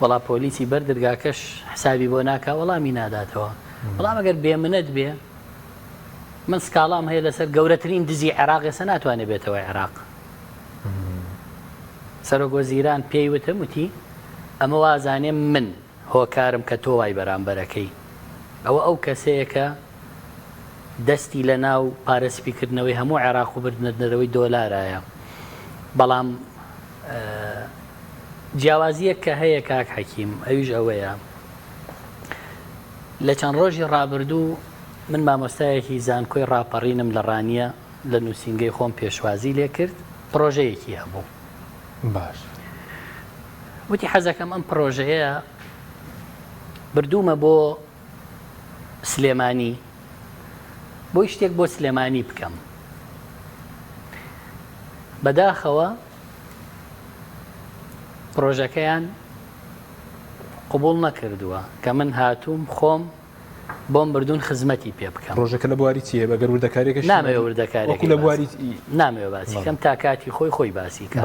وەڵا پۆلیسی بەردرگاکەش حسابی بۆ ناکا وەڵامی ناداتەوە. بەڵام ئەگەر بێمنەت بێ من سکاڵام هەیە لەسەر گەورەترین دزی عێراق ێستا ناتوانێت بێتەوە عێراق. سەرۆک وەزیران پێی وتم وتی ئەمە وازانێ من هۆکارم کە تۆ وای بەرامبەرەکەی ئەوە ئەو کەسەیەکە دەستی لە ناو پارەسپیکردنەوەی هەموو عێراق و بردنەوەی دۆلارایە. بەڵام جیاوازیەک کە هەیە کاک حەکیم ئەویش ئەوەیە لە چەند ڕۆژی ڕابردوو من مامۆستایەکی زانکۆی ڕاپەڕینم لە ڕانیە لە نووسینگەی خۆم پێشوازی لێ کرد پرۆژەیەکی هەبوو باش وتی حەزەکەم ئەم پرۆژەیە بردوومە بۆ سلێمانی بۆی شتێک بۆ سلێمانی بکەم بەداخەوە پرۆژەکەیان قبول نەکردووە کە من هاتووم خۆم بۆم بردوون خزمەتی پێ بکەم. ڕۆژەکە لە بواری چیە بەگەر وردەکارێکش نامەوێ وردەکارێک لە بواری نامەوێ باسی کەم تا کاتی خۆی باسی کە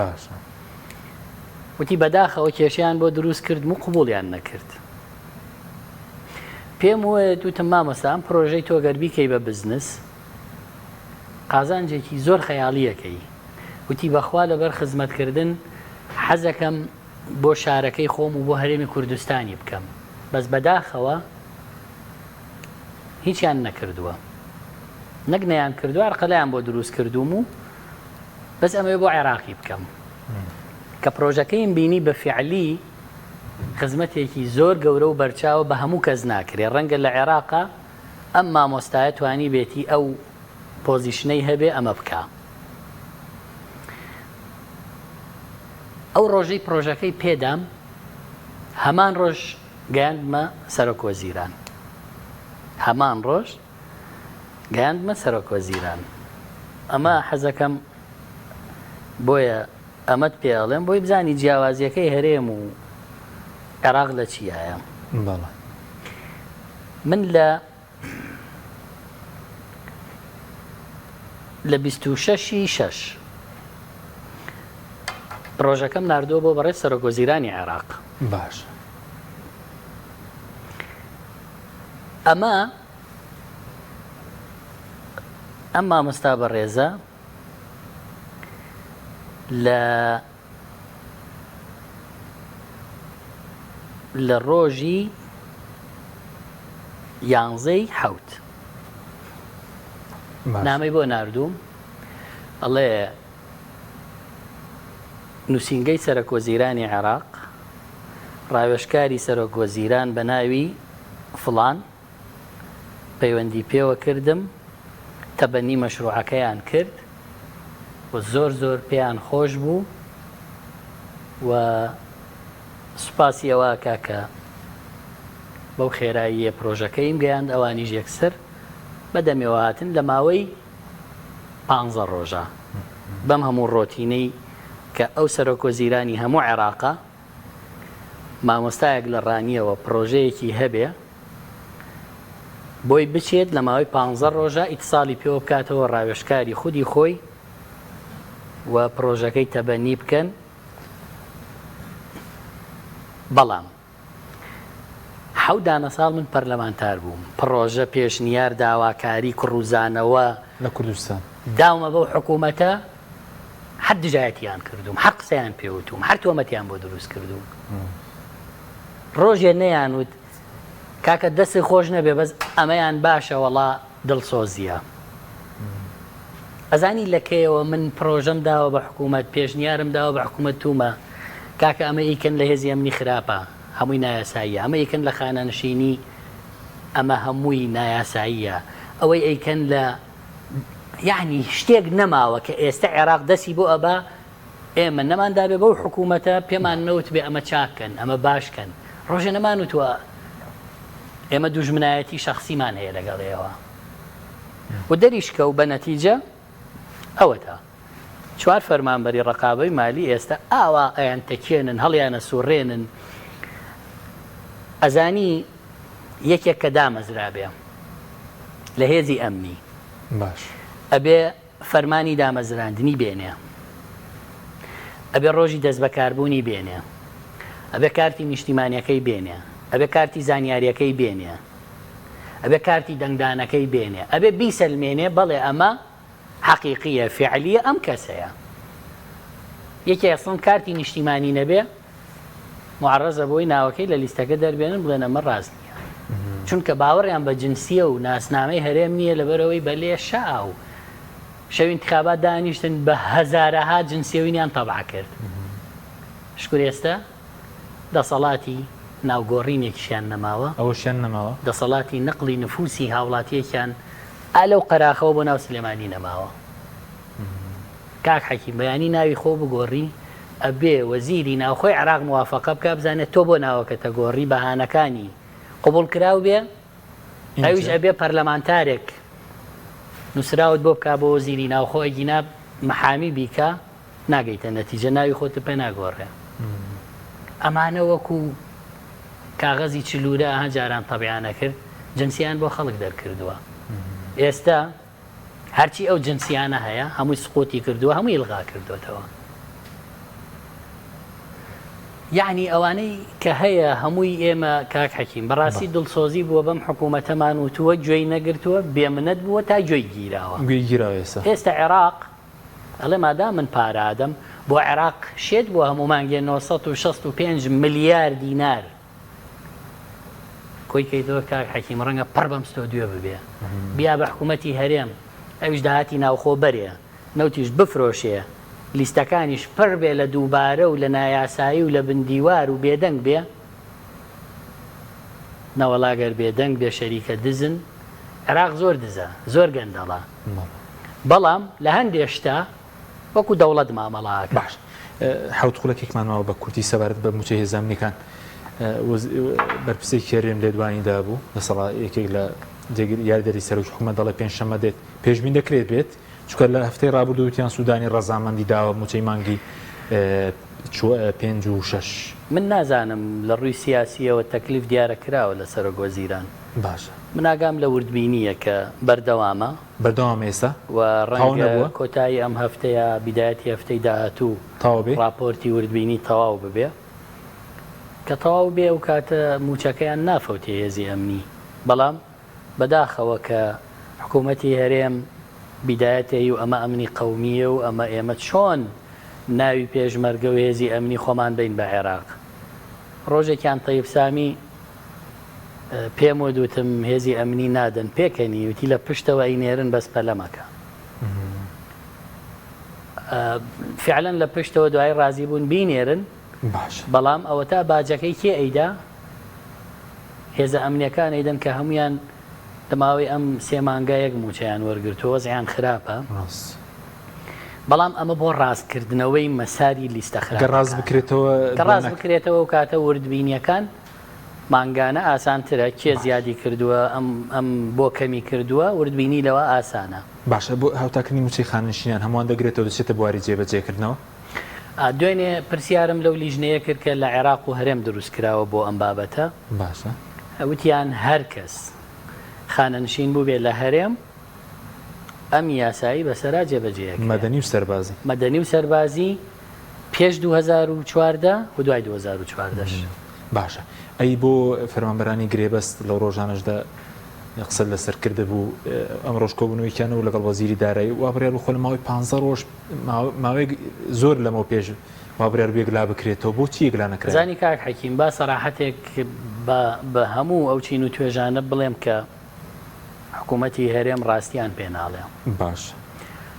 وتی بەداخەوە کێشیان بۆ دروست کردم و قبولیان نەکرد. پێم وایە دوتم مامۆستا ئەم پرۆژەی تۆ گەر بیکەی بە بزنس قازانجێکی زۆر خەیاڵیەکەی وتی بەخوا لەبەر خزمەتکردن حەزەکەم بۆ شارەکەی خۆم و بۆ هەرێمی کوردستانی بکەم بەس بەداخەوە هیچیان نەکردووە نەک نەیان کردووە ئەرقەلەیان بۆ دروست کردوم و بەس ئەمەوێ بۆ عێراقی بکەم کە پرۆژەکەیم بینی بە فیعلی خزمەتێکی زۆر گەورە و بەرچاوە بە هەموو کەس ناکرێ ڕەنگە لە عێراقا ئەم مامۆستایە توانی بێتی ئەو پۆزیشنەی هەبێ ئەمە بکە. ئەو ڕۆژەی پرۆژەکەی پێدام هەمان ڕۆژ گەیاندمە سەرۆک وەزیران هەمان ڕۆژ گەیاندمە سەرۆک وەزیران ئەمە حەزەکەم بۆیە ئەمەت پێڵێم بۆی بزانی جیاوازیەکەی هەرێم و عێراق لە چیایە. من لە 26/6 پرۆژەکەم ناردووە بۆ بەڕێز سەرۆک وەزیرانی عێراق. باش ئەم مامۆستا بەڕێزە لە ڕۆژی 11/7 نامەی بۆ ناردووم ئەڵێ نووسینگەی سەرۆک وەزیرانی عێراق ڕاوێژکاری سەرۆک وەزیران بە ناوی فڵان پەیوەندی پێوە کردم تەبەنی مەشروعەکەیان کرد و زۆر پێیان خۆش بوو و سوپاسی ئەوە کاکە بەو خێراییە پرۆژەکەیم گەیاند ئەوانیش یەکسەر بەدەمێوە هاتن لە ماوەی 15 ڕۆژە بەم هەموو ڕۆتینەی کە ئەو سەرۆک وەزیرانی هەموو عێراقا مامۆستایەک لە ڕانیەوە پرۆژەیەکی هەبێ بۆی بچێت لە ماوەی 15 ڕۆژە ئیتساڵی پێوە بکاتەوە ڕاوێژکاری خودی خۆی و پرۆژەکەی تەبەنی بکەن. بەڵام 7 ساڵ من پەرلەمانتار بووم پرۆژە پێشنیار داواکاری کوڕوزانەوە لە کوردستان داومە بەو حکوومەتە هەر دژایەتیان کردوم هەر قسەیان پێوتوم هەر تۆمەتیان بۆ دروست کردوم ڕۆژێ نەیانوت کاکە دەستی خۆش نەبێ بەس ئەمەیان باشە وەڵا دڵسۆزیە. ئەزانی لەکەیەوە من پرۆژەم داوە بە حکوومەت پێشنیارم داوە بە حکوومەت تومە کاکە ئەمە ئیکەن لە هێزی ئەمنی خراپە هەمووی نایاساییە، ئەمە ئیکەن لە خانەنشینی ئەمە هەمووی نایاساییە، ئەوەی ئەیکەن لە یعنی شتێک نەماوە کە ئێستا عێراق دەسی بۆ ئەبا ئێمە نەماندابێ بەو حکوومەتە پێمان نەوت بێ ئەمە چاکەن ئەمە باشکەن ڕۆژە نەمانوتوە ئێمە دوژمنایەتی شخصیمان هەیە لەگەڵێەوە و دەریشکە و بە نەتیجە ئەوەتە چوار فەرمانبەری ڕقابەی مالی ئێستا ئاوا ئەیان تەکێنن هەڵیانە سوڕێنن ئەزانی یەکێک کە دامەزرابێ لە هێزی ئەمنی باش ئەبێ فەرمانی دامەزراندنی بێنێ، ئەبێ ڕۆژی دەست بەکاربوونی بێنێ، ئەبێ کارتی نیشتیمانیەکەی بێنێ، ئەبێ کارتی زانیاریەکەی بێنێ، ئەبێ کارتی دەنگدانەکەی بێنێ، ئەبێ بیسەلمێنێ بەڵێ ئەمە حەقیقیە فعلیە ئەم کەسەیە. یەکی ئەسڵن کارتی نیشتیمانی نەبێ معڕەزە بۆی ناوەکەی لە لیستەکە دەربێنن بڵێن ئەمە ڕاست نییە، چونکە باوەڕیان بە جنسیە و ناسنامەی هەرێم نییە لەبەرەوەی بە لێ شاو شەوی انتخابات دانیشتن بە هەزارەها جنسیەوینیان تەبع کرد. شکر ئێستا دەسەڵاتی ناوگۆڕینێکیشیان نەماوە، ئەوەشیان نەماوە، دەسەڵاتی نەقلی نفوسی هاوڵاتیەکیان ئالەو قەراخەوە بۆ ناو سلێمانی نەماوە. کاک حەکیم بەیانی ناوی خۆ بگۆڕی ئەبێ وەزیری ناوخۆی عێراق موافقە بکە بزانێت تۆ بۆ ناوەکەتە گۆڕی بەهانەکانی قبول کراو بێ، ئەویش ئەبێ پەرلەمانتارێک نووسراوت بۆ بکا بۆ وەزیری ناوخۆ ئەگینا مەحامی بیکە ناگەیتە نەتیجە ناوی خۆت پێ ناگۆڕێ. ئەمانە وەکو کاغەزی چلوورە ئەها جاران تەبیانە کرد جنسیان بۆ خەڵک دەرکردووە. ئێستا هەرچی ئەو جنسیانە هەیە هەمووی سقوتی کردووە هەمووی ئیلغا کردوێتەوە. یعنی ئەوانەی کە هەیە هەمووی ئێمە کاک حەکیم بەڕاستی دڵسۆزی بووە بەم حکوومەتەمان وتووە گوێی نەگرتووە بێمنەت بووە تا گوێی گیراوە. ئێستا عێراق ئەڵێ مادام من پارادەم بۆ عێراق شێت بووە هەموو مانگێ 965 ملیار دینار کۆی کەیتەوە کاک حەکیم ڕەنگە پڕ بەم ستۆ دوێ ببێ بیا بە حکوومەتی هەرێم ئەویش داهاتی ناوخۆ بەرێ نەوتیش بفرۆشێ لیستەکانیش پڕ بێ لە دووبارە و لە نایاسایی و لە بندیوار و بێدەنگ بێ نەوەڵاگەر بێدەنگ بێ شەریکە دزن. عێراق زۆر دزە زۆر گەندەڵە بەڵام لە هەندێک شتا وەکو دەوڵەت مامەڵاکە. باش حوت خولەکێکمانەوە بە کورتی سەبارەت بە موچە هێزانەکان بەرپرسێکی هەرێم لێدوانیدا بوو لەسەڵا یەکێک لە یاریدەری سەر و حکومەت دەڵێ پێنجشەممە دێت پێشبین دەکرێت بێت چکە لە هەفتەی ڕابردووتیان سوودانی ڕەزامەندی داوە موچەی مانگی 5 و 6. من نازانم لە ڕووی سیاسیەوە تەکلیف دیارە کراوە لە سەرۆکوەزیران. باشە من ئاگام لە وردبینیە کە بەردەوامە ئێستا و ڕەنگە کۆتایی ئەم هەفتەیە بیدایەتی هەفتەی داهاتوو راپۆرتی وردبینی تەواو ببێ کە تەواو بێ و کاتە موچەکەیان نافەوتێ هێزی ئەمنی. بەڵام بەداخەوە کە حکوومەتی هەرێم بیدایەتی و ئەمە ئەمنی قەومیە و ئەمە ئێمە چۆن ناوی پێشمەرگە و هێزی ئەمنی خۆمان بین بە عێراق. ڕۆژێکیان تەیب سامی پێم وەدوتم هێزی ئەمنی نادەن پێکەنی وتی لە پشتەوە ئینێرن بەس پەلەمەکە فعلەن لە پشتەوە دوای ڕازی بوون بینێرن. بەڵام ئەوە تا باجەکەی کێ ئەیدا هێزە ئەمنیەکان ئەیدەن کە هەمویان دەماوەی ئەم سێمانگایەک موچەیان وەرگرتووە زیان خراپە. بەڵام ئەمە بۆ ڕاستکردنەوەی مەساری لیستە خراپە ڕاست بکرێتەوە و کاتە وردبینیەکان مانگانە ئاسانترە کێ زیادی کردووە ئەم بۆ کەمی کردووە وردبینی لەوە ئاسانە. باشە بۆ هاوتاکردنی موچەی خاننشینیان هەمووان دەگرێتەوە دەچێتە بواری جێبەجێکردنەوە. دوێنێ پرسیارم لەو لیژنەیە کرد کە لە عێراق و هەرێم دروست کراوە بۆ ئەم بابەتە. باشە وتیان هەر کەس خانەنشین بوو بێت لە هەرێم ئەم یاسایی بەسەرا جێبەجێ مەدەنی و سەربازی پێش 2014 و دوای 2014. باشە ئەی بۆ فەرمانبەرانی گرێبەست لەو ڕۆژانەشدا قسە لەسەر کرده بوو ئەم ڕۆژ کۆبوونەوەیکیانە و لەگەڵ وەزیری دارایی و ئابرێ بخۆ لە ماوەی 15 ڕۆژ ماوەی زۆر لەمەوە پێش وابرار بێگلا بکرێتەوە بۆچی یەکلا نەکرێت زانی کاک حەکیم با سەراحەتێک بە هەموو ئەو چین و توێژانە بڵێم کە حکوومەتی هەرێم ڕاستیان پێناڵێ باش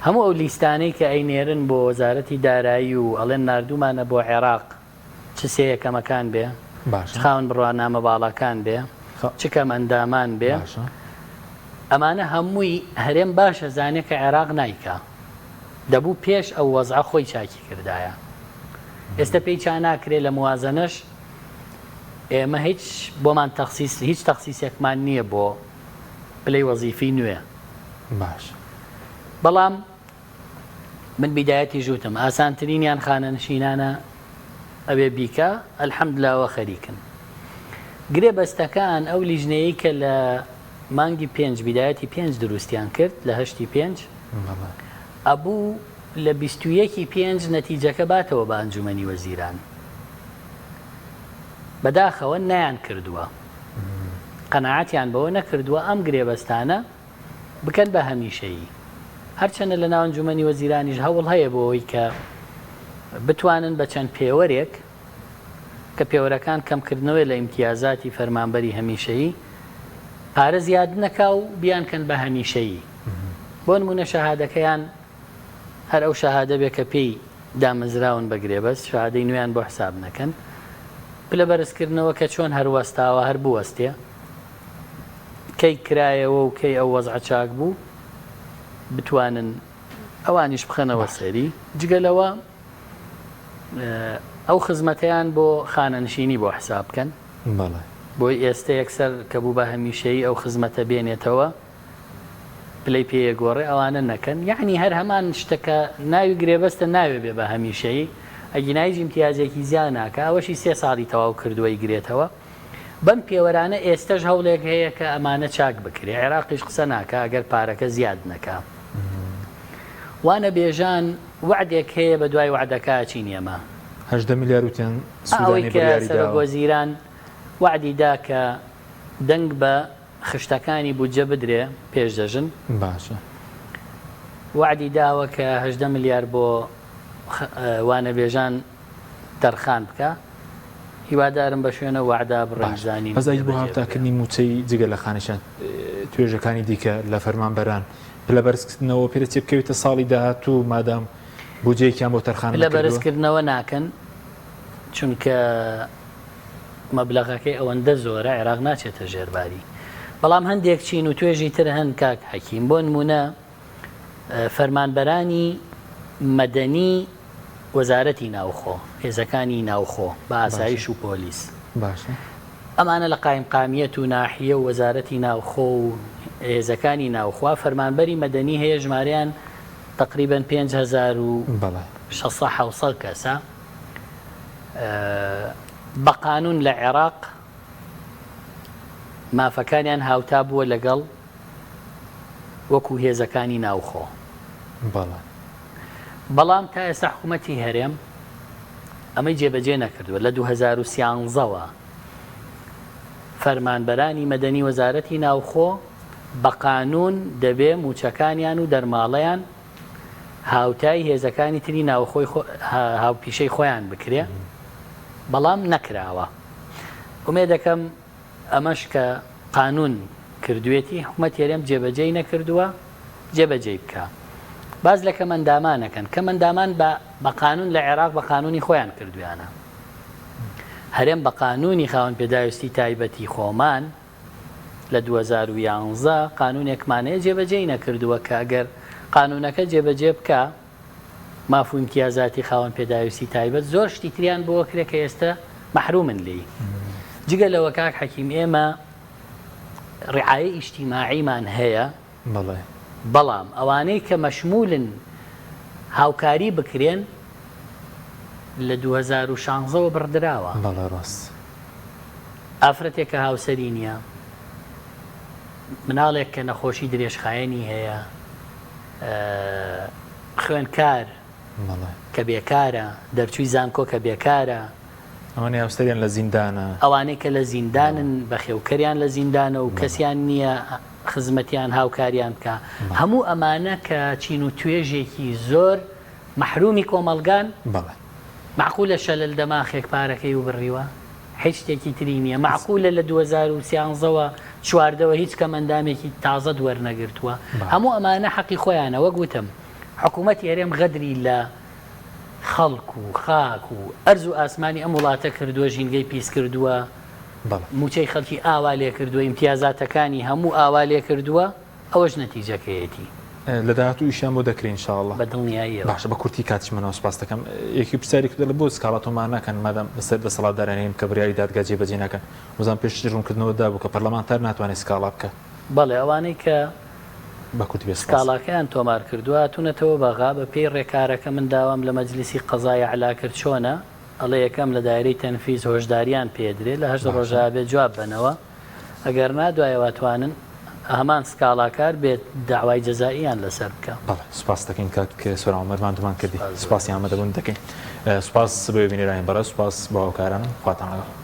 هەموو ئەو لیستانەی کە ئەینێرن بۆ وەزارەتی دارایی و ئەڵێن نردومانە بۆ عێراق چ سەیەکەمەکان بێ باش خاون بڕوانامە باڵەکان بێ چ کەم ئەندامان بێ ئەمانە هەمووی هەرێم باشە زانێت کە عێراق نایکا دەبوو پێش ئەو وەزع خۆی چاکی کردایە ئێستا پێی چا ناکرێت لە موازنەش ئێمە هیچ بۆمان هیچ تەخسیسێکمان نییە بۆ پلەی وەزیفی نوێ باش بەڵام من بیدایەتی ژوتم ئاسانترینیان خانەنشینانە ئەوێ بیکە ئەلحەمدلاوە خەریکن گرێ بەستەکان ئەو لیژنەیە کە لە مانگی 5 بیدایەتی 5 دروستیان کرد لە هەشتی 5 ئەبوو لە 21 5 نەتیجەکە باتەوە بە ئەنجومەنی وەزیران بەداخەوە نەیان کردووە قەناعەتیان بەوە نەکردووە ئەم گرێبەستانە بکەن بە هەمیشەیی هەرچەنە لە ناو ئەنجومەنی وەزیرانیش هەوڵ هەیە بۆەوەی کە بتوانن بە چەند پێوەرێک کە پێوەرەکان کەمکردنەوەی لە ئیمتیازاتی فەرمانبەری هەمیشەیی پارە زیاد نەکا و بیانکەن بە هەمیشەیی بۆ نمونە شەهادەکەیان هەر ئەو شەهادە بێ کە پێی دامەزراون بە گرێبەست شەهادەی نوێیان بۆ حساب نەکەن پلە بەرزکردنەوە کە چۆن هەروەستاوە هەر بوەستێ کەی کرایەوە و کەی ئەو وەزع چاک بوو بتوانن ئەوانیش بخەنەوە سەری جگەلەوە ئەو خزمەتیان بۆ خانەنشینی بۆ حساب بکەن بۆی ئێستا یەکسەر کە بوو بە هەمیشەیی ئەو خزمەتە بێنێتەوە پلەی پێیەگۆڕێ ئەوانە نەکەن یعنی هەر هەمان شتەکە ناوی گرێبەستە ناوێ بێ بە هەمیشەیی ئەگینایج امتیازێکی زیان ناکە ئەوەشی 3 ساڵی تەواو کردووەی گرێتەوە بەم پێوەرانە ئێستش هەوڵێک هەیە کە ئەمانە چاک بکرێ عێراقیش قسە ناکە ئەگەر پارەکە زیاد نەکا وانە بێژان وعدێک هەیە بە دوای وعدەکە چین ئێمە 18 میلیارد وتیان ئەوەی کە سەرۆک وەزیران وعدی دا کە دەنگ بە خشتەکانی بودجە بدرێ پێش دەژن باشە وعدی داوە کە 18 میلیارد بۆ وانە بێژان دەرخان بکە هیوادارم بە شوێنە وعدا بڕێژانی بەزای بۆ هاوتاکردنی موچەی جگە لە خانشان توێژەکانی دیکە لە فەرمانبەران پلە بەرزکردنەوە پێرەچێ بکەوێتە ساڵی داهاتوو مادام بودجەیەکیان بۆ تەرخان لە بەرزکردنەوە ناکەن چونکە مەبلەغەکەی ئەوەندە زۆرە عێراق ناچێتە ژێرباری بەڵام هەندێک چین و توێژی تر هەن کاک حەکیم بۆ نمونە فەرمانبەرانی مەدەنی وەزارەتی ناوخۆ هێزەکانی ناوخۆ بە ئاسایش و پۆلیس باشە ئەمانە لە قایمقامیەت و ناحیە و وەزارەتی ناوخۆ و هێزەکانی ناوخوا فەرمانبەری مەدەنی هەیە ژمارەیان تقریبا 5600 کەسە بە قانون لە عێراق مافەکانیان هاوتا بووە لەگەڵ وەکو هێزەکانی ناوخۆ بەڵام تا ئێستا حکوومەتی هەرێم ئەمەی جێبەجێ نەکردووە لە 2013ەوە فەرمانبەرانی مەدەنی وەزارەتی ناوخۆ بە قانون دەبێ موچەکانیان و دەرماڵەیان هاوتای هێزەکانی تری ناوخۆی هاوپیشەی خۆیان بکرێ بەڵام نەکراوە ئومێ دەکەم ئەمەش کە قانون کردوێتی حکوومەت هەرێم جێبەجێی نەکردووە جێبەجێ بکە باز لە کەمەندامانەکەن کەمەندامان بە قانون لە عێراق بە قانونی خۆیان کردویانە هەرێم بە قانونی خاوەن پێداویستی تایبەتی خۆمان لە 2011 قانونێکمانەیە جێبەجێی نەکردووە کە ئەگەر قانونەکە جێبەجێ بکە مافو امتیازاتی خاوەن پێداویستی تایبەت زۆر شتی تریان بۆ کرێ کە ئێستا مەحرومن لی جگە لەوە کاک حەکیم ئێمە ڕعایە ئیجتیماعیمان هەیە بەڵام ئەوانەی کە مەشمولن هاوکاری بکرێن لە 2016ەوە بڕدراوە ئافرەتێک کە هاوسەری نییە مناڵێک کە نەخۆشی درێژخایەنی هەیە خوێنکار کە بێکارە دەرچووی زانکۆ کە بێکارە ئەوانەی هاوسەریان لە زیندانە ئەوانەی کە لە زیندانن بە خێوکەریان لە زیندانە و کەسیان نییە خزمەتیان هاوکاریان بکە هەموو ئەمانە کە چین و توێژێکی زۆر مەحرومی کۆمەلگان معقولە شەلل دەماخێک پارەکەی و بڕیوە هیچ شتێکی تری نییە معقولە لە 2013ەوە چواردەوە هیچ کەمەندامێکی تازە دووەرنەگرتووە هەموو ئەمانە حەقی خۆیانە وەک وتم حکوومەتی هەرێم غەدری لە خەڵک و خاک و ئەرز و ئاسمانی ئەم وڵاتە کردووە ژینگەی پیس کردووە موچەی خەڵکی ئاوا لێ کردووە ئیمتیازاتەکانی هەموو ئاوا لێ کردووە ئەوەش نەتیجەکەیەتی لە داهاتوو ئیشیان بۆ دەکرێن انشاءالله بە دڵنیاییەوە باشە بە کورتی کاتیشمەوە سپاس دەکەم یەکی پرسیاری کردە لە بۆ سکاڵاتۆمان ناکەن مادام بەسەر دەسەڵاتدارانەیەم کە بڕیاری دادگا جێبەجێ ناکەن وەزان پێش ڕوونکردنەوەدا بوو کە پەرلەمانتار ناتوانێت سکاڵا بکە بەڵێ ئەوانەی کە بە کورتی بێ سکاڵاکەیان تۆمار کردووە تونەتەوە بەغا بە پێی ڕێکارەکە من داوام لە مەجلیسی قەزای عەلا کرد چۆنە ئەڵێ یەکەم لە دایرەی تەنفیز هۆشداریان پێدرێت لە 8 ڕۆژە بێ جواب بنەوە ئەگەر نادوایەوە توانن هەمان سکاڵاکار بێت داوای جەزائیان لەسەر بکە سپاس دەکەین کە سۆرا مەرمانتومان کردی سپاسی ئامادەبوون دەکەین سپاس بۆ بینێرانی بەڕێز سپاس بۆ هاوکاران خواتان لەگەڵ